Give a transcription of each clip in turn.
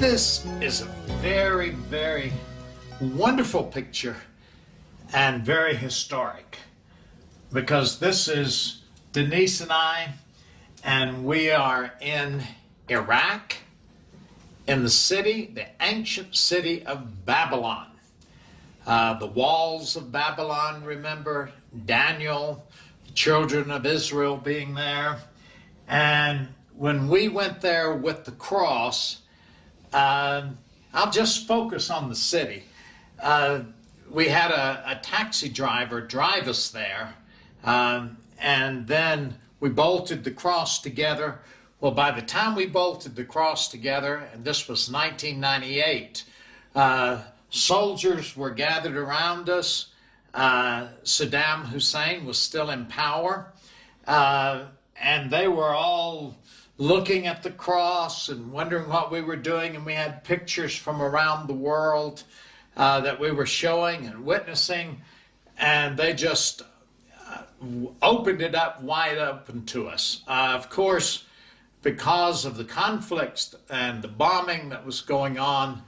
This is a very, very wonderful picture and very historic, because this is Denise and I, and we are in Iraq, in the ancient city of Babylon. The walls of Babylon, remember Daniel, the children of Israel being there. And when we went there with the cross, I'll just focus on the city. We had a taxi driver drive us there, and then we bolted the cross together. Well, by the time we bolted the cross together, and this was 1998, soldiers were gathered around us. Saddam Hussein was still in power, and they were all looking at the cross and wondering what we were doing, and we had pictures from around the world that we were showing and witnessing, and they just opened it up wide open to us. Of course, because of the conflicts and the bombing that was going on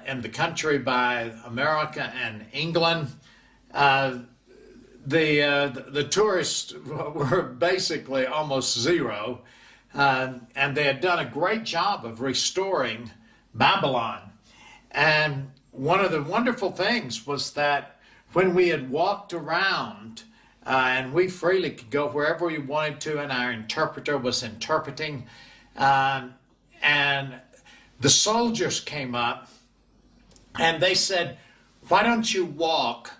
in the country by America and England, the tourists were basically almost zero. And they had done a great job of restoring Babylon. And one of the wonderful things was that when we had walked around, and we freely could go wherever we wanted to, and our interpreter was interpreting, and the soldiers came up and they said, why don't you walk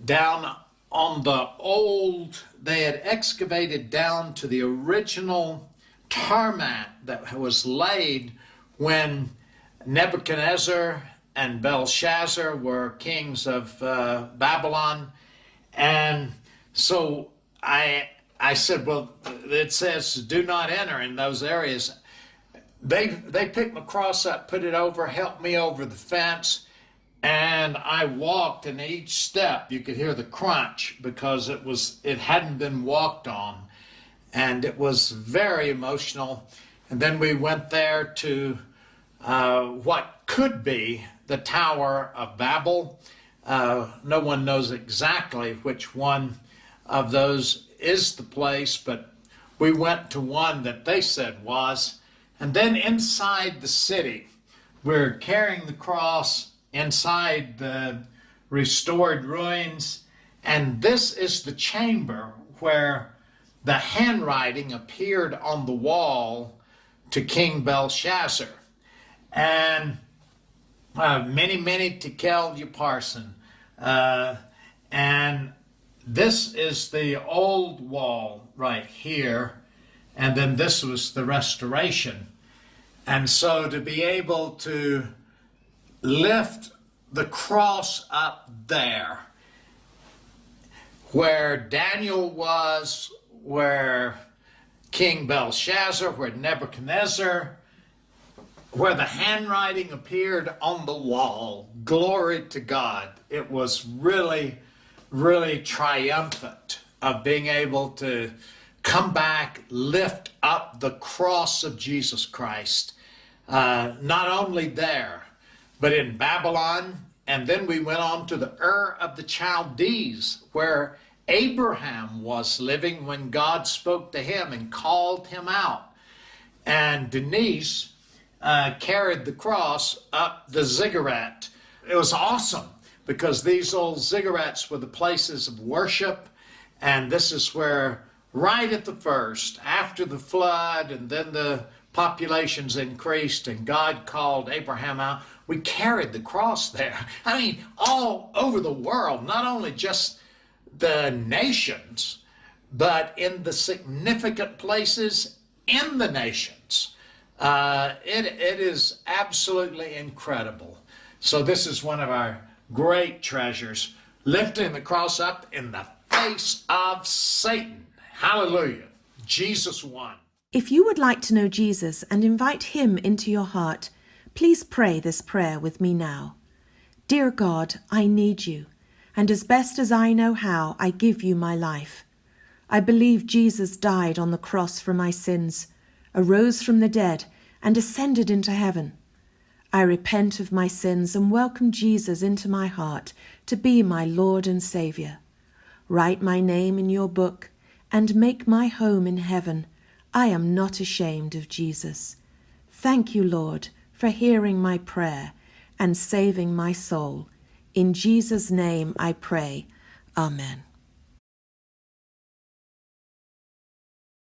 down on the old, they had excavated down to the original tarmac that was laid when Nebuchadnezzar and Belshazzar were kings of Babylon. And so I said, well, it says do not enter in those areas. They picked my cross up, put it over, helped me over the fence, and I walked, and each step you could hear the crunch because it hadn't been walked on. And it was very emotional. And then we went there to what could be the Tower of Babel. No one knows exactly which one of those is the place, but we went to one that they said was. And then inside the city, we're carrying the cross inside the restored ruins. And this is the chamber where the handwriting appeared on the wall to King Belshazzar. And many tekel upharsin. And this is the old wall right here. And then this was the restoration. And so to be able to lift the cross up there, where Daniel was, where King Belshazzar, where Nebuchadnezzar, where the handwriting appeared on the wall. Glory to God. It was really, really triumphant of being able to come back, lift up the cross of Jesus Christ. Not only there, but in Babylon. And then we went on to the Ur of the Chaldeans, where Abraham was living when God spoke to him and called him out. And Denise carried the cross up the ziggurat. It was awesome because these old ziggurats were the places of worship. And this is where, right at the first, after the flood, and then the populations increased and God called Abraham out, we carried the cross there. I mean, all over the world, not only just the nations, but in the significant places in the nations. It is absolutely incredible. So this is one of our great treasures, lifting the cross up in the face of Satan. Hallelujah. Jesus won. If you would like to know Jesus and invite him into your heart, please pray this prayer with me now. Dear God, I need you, and as best as I know how, I give you my life. I believe Jesus died on the cross for my sins, arose from the dead, and ascended into heaven. I repent of my sins and welcome Jesus into my heart to be my Lord and Saviour. Write my name in your book and make my home in heaven. I am not ashamed of Jesus. Thank you, Lord, for hearing my prayer and saving my soul. In Jesus' name I pray. Amen.